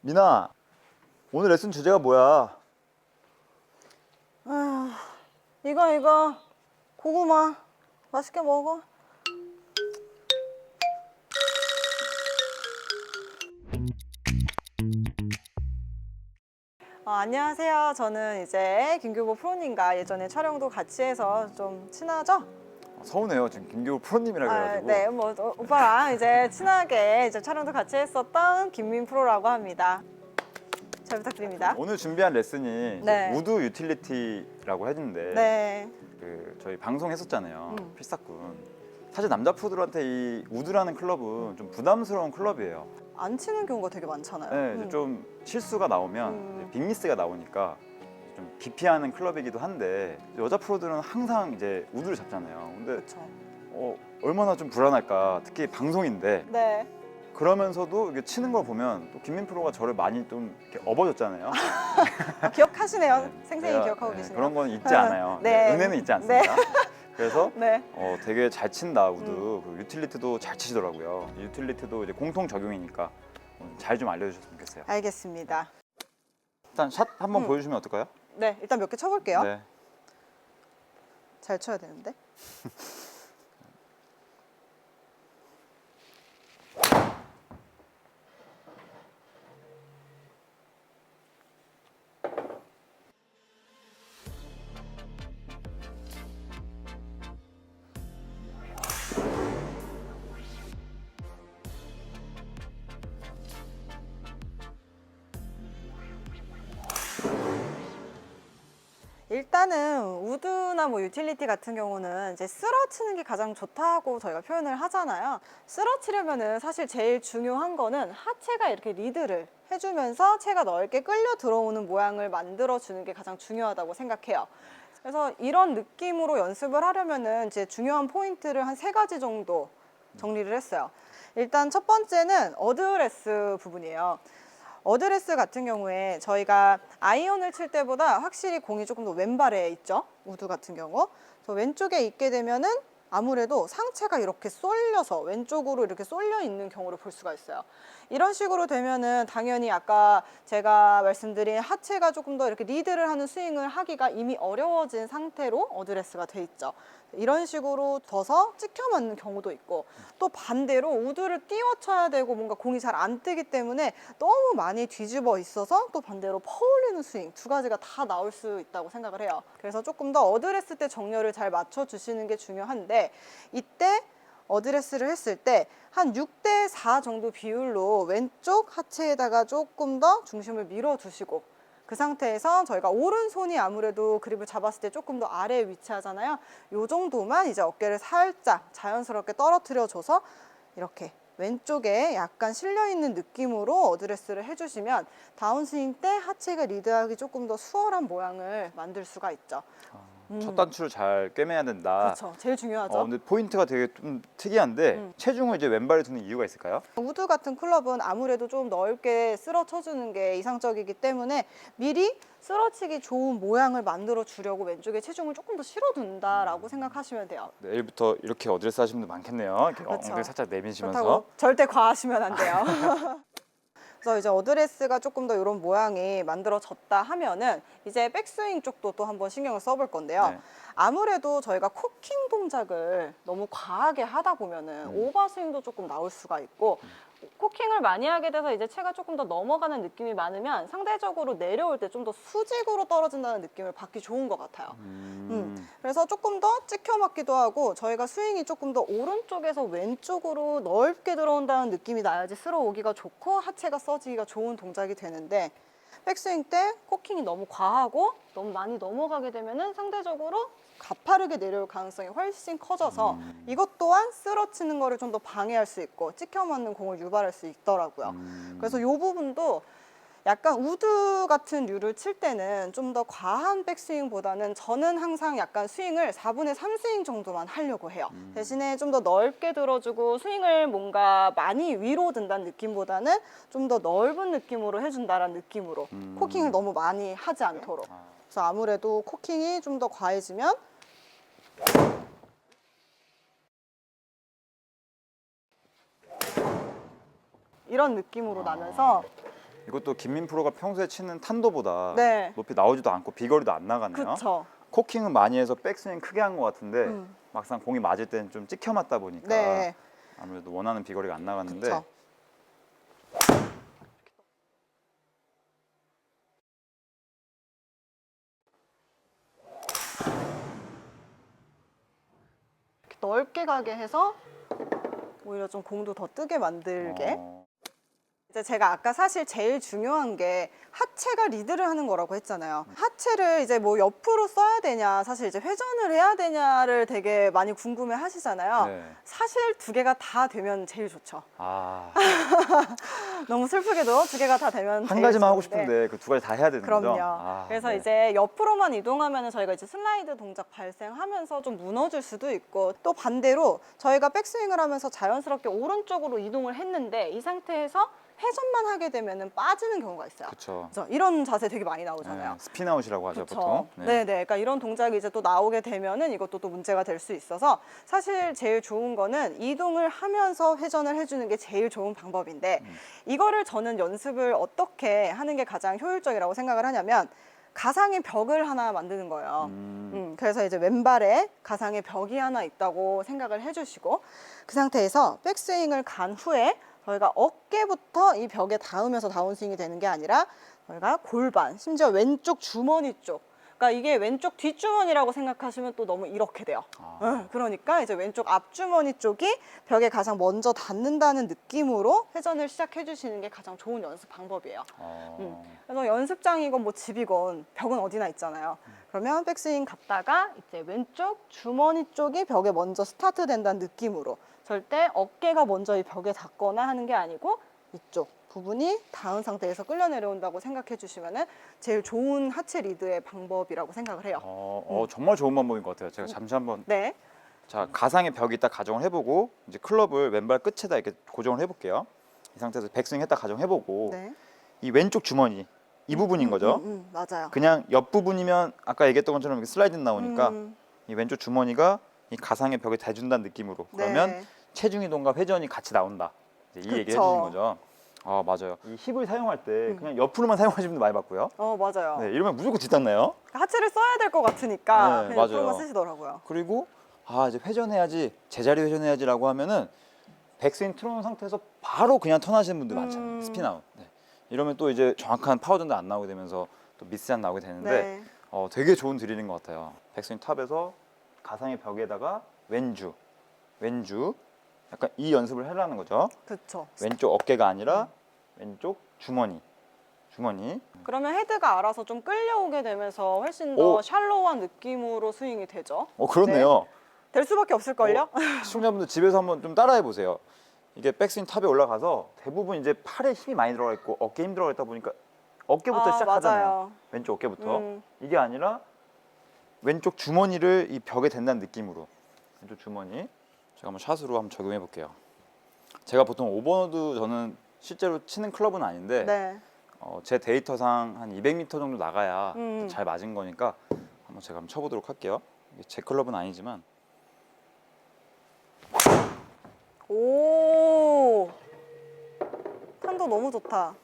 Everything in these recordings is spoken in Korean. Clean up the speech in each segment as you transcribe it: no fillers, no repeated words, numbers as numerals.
미나, 오늘 레슨 주제가 뭐야? 이거 고구마 맛있게 먹어. 안녕하세요. 저는 이제 김규보 프로님과 예전에 촬영도 같이 해서 좀 친하죠? 서운해요. 지금 김규호 프로님이라 그래가지고. 네, 뭐 오빠랑 이제 친하게 이제 촬영도 같이 했었던 김민 프로라고 합니다. 잘 부탁드립니다. 오늘 준비한 레슨이 이제 네. 우드 유틸리티라고 했는데 네, 저희 방송했었잖아요. 필사꾼. 사실 남자 프로들한테 이 우드라는 클럽은 좀 부담스러운 클럽이에요. 안 치는 경우가 되게 많잖아요. 네, 이제 좀 실수가 나오면 이제 빅미스가 나오니까 좀 기피하는 클럽이기도 한데 여자 프로들은 항상 이제 우드를 잡잖아요. 근데 그렇죠. 얼마나 좀 불안할까. 특히 방송인데 네, 그러면서도 이게 치는 걸 보면 또 김민 프로가 저를 많이 좀 이렇게 업어줬잖아요. 기억하시네요. 네, 생생히 제가, 기억하고 네, 계시네요. 그런 건 잊지 않아요. 네. 은혜는 잊지 않습니다. 그래서 네. 되게 잘 친다 우드. 그리고 유틸리티도 잘 치시더라고요. 유틸리티도 이제 공통 적용이니까 잘 좀 알려주셨으면 좋겠어요. 알겠습니다. 일단 샷 한번 보여주시면 어떨까요? 네, 일단 몇 개 쳐볼게요. 네. 잘 쳐야 되는데. 일단은 우드나 뭐 유틸리티 같은 경우는 이제 쓰러치는 게 가장 좋다고 저희가 표현을 하잖아요. 쓰러치려면은 사실 제일 중요한 거는 하체가 이렇게 리드를 해주면서 체가 넓게 끌려 들어오는 모양을 만들어 주는 게 가장 중요하다고 생각해요. 그래서 이런 느낌으로 연습을 하려면은 이제 중요한 포인트를 한 3가지 정도 정리를 했어요. 일단 첫 번째는 어드레스 부분이에요. 어드레스 같은 경우에 저희가 아이언을 칠 때보다 확실히 공이 조금 더 왼발에 있죠. 우드 같은 경우. 그래서 왼쪽에 있게 되면은 아무래도 상체가 이렇게 쏠려서 왼쪽으로 이렇게 쏠려 있는 경우를 볼 수가 있어요. 이런 식으로 되면은 당연히 아까 제가 말씀드린 하체가 조금 더 이렇게 리드를 하는 스윙을 하기가 이미 어려워진 상태로 어드레스가 돼 있죠. 이런 식으로 둬서 찍혀 맞는 경우도 있고, 또 반대로 우드를 띄워 쳐야 되고 뭔가 공이 잘 안 뜨기 때문에 너무 많이 뒤집어 있어서 또 반대로 퍼올리는 스윙, 2가지가 다 나올 수 있다고 생각을 해요. 그래서 조금 더 어드레스 때 정렬을 잘 맞춰 주시는 게 중요한데, 이때 어드레스를 했을 때 한 6대4 정도 비율로 왼쪽 하체에다가 조금 더 중심을 밀어 두시고, 그 상태에서 저희가 오른손이 아무래도 그립을 잡았을 때 조금 더 아래에 위치하잖아요. 요 정도만 이제 어깨를 살짝 자연스럽게 떨어뜨려 줘서 이렇게 왼쪽에 약간 실려있는 느낌으로 어드레스를 해주시면 다운스윙 때 하체가 리드하기 조금 더 수월한 모양을 만들 수가 있죠. 첫 단추를 잘 꿰매야 된다. 그렇죠. 제일 중요하죠. 근데 포인트가 되게 좀 특이한데 체중을 이제 왼발에 두는 이유가 있을까요? 우드 같은 클럽은 아무래도 좀 넓게 쓸어 쳐주는 게 이상적이기 때문에 미리 쓸어치기 좋은 모양을 만들어 주려고 왼쪽에 체중을 조금 더 실어둔다라고 생각하시면 돼요. 내일부터 이렇게 어드레스 하시는 분들 많겠네요. 이렇게 그렇죠. 엉덩이 살짝 내미시면서. 그렇다고 절대 과하시면 안 돼요. 그래서 이제 어드레스가 조금 더 이런 모양이 만들어졌다 하면은 이제 백스윙 쪽도 또 한번 신경을 써볼 건데요. 네. 아무래도 저희가 코킹 동작을 너무 과하게 하다 보면은 오버스윙도 조금 나올 수가 있고, 코킹을 많이 하게 돼서 이제 체가 조금 더 넘어가는 느낌이 많으면 상대적으로 내려올 때 좀 더 수직으로 떨어진다는 느낌을 받기 좋은 것 같아요. 그래서 조금 더 찍혀 맞기도 하고, 저희가 스윙이 조금 더 오른쪽에서 왼쪽으로 넓게 들어온다는 느낌이 나야지 쓸어오기가 좋고 하체가 써지기가 좋은 동작이 되는데, 백스윙 때 코킹이 너무 과하고 너무 많이 넘어가게 되면은 상대적으로 가파르게 내려올 가능성이 훨씬 커져서 이것 또한 쓸어치는 거를 좀 더 방해할 수 있고 찍혀 맞는 공을 유발할 수 있더라고요. 그래서 이 부분도 약간 우드 같은 류를 칠 때는 좀 더 과한 백스윙보다는 저는 항상 약간 스윙을 4분의 3 스윙 정도만 하려고 해요. 대신에 좀 더 넓게 들어주고 스윙을 뭔가 많이 위로 든다는 느낌보다는 좀 더 넓은 느낌으로 해준다라는 느낌으로 코킹을 너무 많이 하지 않도록. 그래서 아무래도 코킹이 좀 더 과해지면 이런 느낌으로 나면서 이것도 김민 프로가 평소에 치는 탄도보다 네. 높이 나오지도 않고 비거리도 안 나가네요. 그쵸. 코킹은 많이 해서 백스윙 크게 한 것 같은데 음. 막상 공이 맞을 때는 좀 찍혀 맞다 보니까 네. 아무래도 원하는 비거리가 안 나갔는데 그쵸. 이렇게 넓게 가게 해서 오히려 좀 공도 더 뜨게 만들게. 이제 제가 아까 사실 제일 중요한 게 하체가 리드를 하는 거라고 했잖아요. 하체를 이제 뭐 옆으로 써야 되냐, 사실 이제 회전을 해야 되냐를 되게 많이 궁금해 하시잖아요. 네. 사실 두 개가 다 되면 제일 좋죠. 아, 너무 슬프게도 두 개가 다 되면 한 제일 가지만 하고 좋은데. 싶은데 그 두 가지 다 해야 되는 그럼요. 거죠? 아, 그래서 네. 이제 옆으로만 이동하면 저희가 이제 슬라이드 동작 발생하면서 좀 무너질 수도 있고, 또 반대로 저희가 백스윙을 하면서 자연스럽게 오른쪽으로 이동을 했는데 이 상태에서 회전만 하게 되면 빠지는 경우가 있어요. 그렇죠. 그래서 이런 자세 되게 많이 나오잖아요. 스피나웃이라고 하죠, 그쵸. 보통. 네네. 그러니까 이런 동작이 이제 또 나오게 되면은 이것도 또 문제가 될 수 있어서, 사실 제일 좋은 거는 이동을 하면서 회전을 해주는 게 제일 좋은 방법인데, 이거를 저는 연습을 어떻게 하는 게 가장 효율적이라고 생각을 하냐면, 가상의 벽을 하나 만드는 거예요. 그래서 이제 왼발에 가상의 벽이 하나 있다고 생각을 해주시고, 그 상태에서 백스윙을 간 후에 저희가 어깨부터 이 벽에 닿으면서 다운스윙이 되는 게 아니라 저희가 골반, 심지어 왼쪽 주머니 쪽, 그러니까 이게 왼쪽 뒷주머니라고 생각하시면 또 너무 이렇게 돼요. 그러니까 이제 왼쪽 앞주머니 쪽이 벽에 가장 먼저 닿는다는 느낌으로 회전을 시작해 주시는 게 가장 좋은 연습 방법이에요. 그래서 연습장이건 뭐 집이건 벽은 어디나 있잖아요. 그러면 백스윙 갔다가 이제 왼쪽 주머니 쪽이 벽에 먼저 스타트 된다는 느낌으로, 절대 어깨가 먼저 이 벽에 닿거나 하는 게 아니고 이쪽 부분이 닿은 상태에서 끌려 내려온다고 생각해 주시면 제일 좋은 하체 리드의 방법이라고 생각을 해요. 정말 좋은 방법인 것 같아요. 제가 잠시 한번 네. 자, 가상의 벽이 있다 가정을 해보고 이제 클럽을 왼발 끝에다 이렇게 고정을 해볼게요. 이 상태에서 백스윙 했다 가정해보고 네. 이 왼쪽 주머니 이 부분인 거죠. 맞아요. 그냥 옆 부분이면 아까 얘기했던 것처럼 이렇게 슬라이드 나오니까 음, 이 왼쪽 주머니가 이 가상의 벽에 대준다는 느낌으로, 그러면 네. 체중 이동과 회전이 같이 나온다. 이제 이 얘기를 그쵸. 해주신 거죠. 아, 맞아요. 이 힙을 사용할 때 그냥 옆으로만 사용하시는 분들 많이 봤고요. 맞아요. 네, 이러면 무조건 뒷닿나요? 하체를 써야 될 것 같으니까 네, 그냥 맞아요. 옆으로만 쓰시더라고요. 그리고 이제 회전해야지, 제자리 회전해야지라고 하면은 백스윙 틀어놓은 상태에서 바로 그냥 턴하시는 분들 많잖아요. 스피나웃. 네. 이러면 또 이제 정확한 파워 전달 안 나오게 되면서 또 미스안 나오게 되는데 네. 되게 좋은 드릴인 것 같아요. 백스윙 탑에서 가상의 벽에다가 왼주 약간 이 연습을 해라는 거죠. 그렇죠. 왼쪽 어깨가 아니라 왼쪽 주머니. 그러면 헤드가 알아서 좀 끌려오게 되면서 훨씬 더 샬로우한 느낌으로 스윙이 되죠. 그렇네요. 될 수밖에 없을걸요? 시청자분들 집에서 한번 좀 따라해 보세요. 이게 백스윙 탑에 올라가서 대부분 이제 팔에 힘이 많이 들어가 있고 어깨에 힘 들어가 있다 보니까 어깨부터 시작하잖아요. 맞아요. 왼쪽 어깨부터. 이게 아니라 왼쪽 주머니를 이 벽에 댄다는 느낌으로, 왼쪽 주머니. 제가 한번 샷으로 한번 적용해 볼게요. 제가 보통 5번 우드, 저는 실제로 치는 클럽은 아닌데 네. 제 데이터상 한 200m 정도 나가야 음. 잘 맞은 거니까 한번 제가 한번 쳐보도록 할게요. 이게 제 클럽은 아니지만. 오, 탄도 너무 좋다.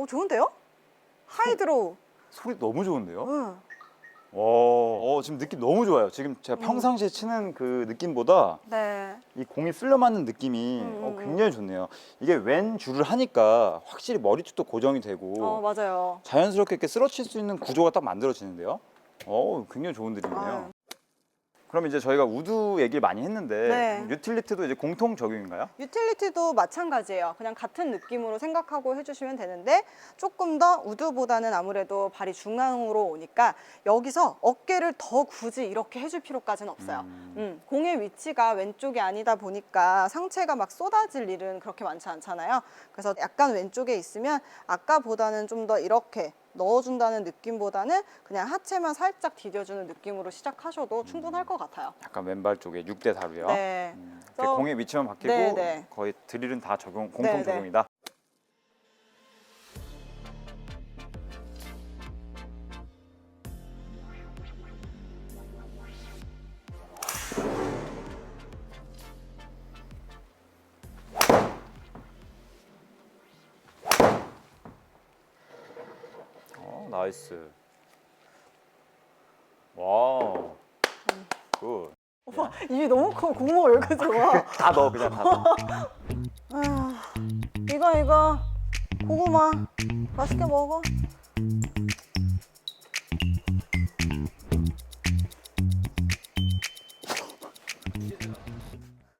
좋은데요? 하이드로우. 소리 너무 좋은데요? 응. 지금 느낌 너무 좋아요. 지금 제가 평상시에 치는 그 느낌보다 네. 이 공이 쓸려 맞는 느낌이 굉장히 좋네요. 이게 왼 줄을 하니까 확실히 머리숱도 고정이 되고 맞아요. 자연스럽게 이렇게 쓰러칠 수 있는 구조가 딱 만들어지는데요. 굉장히 좋은 드림이네요. 아유. 그럼 이제 저희가 우드 얘기를 많이 했는데 네. 유틸리티도 이제 공통 적용인가요? 유틸리티도 마찬가지예요. 그냥 같은 느낌으로 생각하고 해주시면 되는데, 조금 더 우드보다는 아무래도 발이 중앙으로 오니까 여기서 어깨를 더 굳이 이렇게 해줄 필요까지는 없어요. 공의 위치가 왼쪽이 아니다 보니까 상체가 막 쏟아질 일은 그렇게 많지 않잖아요. 그래서 약간 왼쪽에 있으면 아까보다는 좀 더 이렇게 넣어준다는 느낌보다는 그냥 하체만 살짝 디뎌주는 느낌으로 시작하셔도 충분할 것 같아요. 약간 왼발 쪽에 6대 다루요. 네. 이렇게 공의 위치만 바뀌고 네. 거의 드릴은 다 공통 네. 적용이다. 나이스. 와우. 굿. 오빠 입이 너무 커. 고구마 왜 이렇게 좋아? 다 넣어 그냥 다 넣어. 이거 고구마 맛있게 먹어.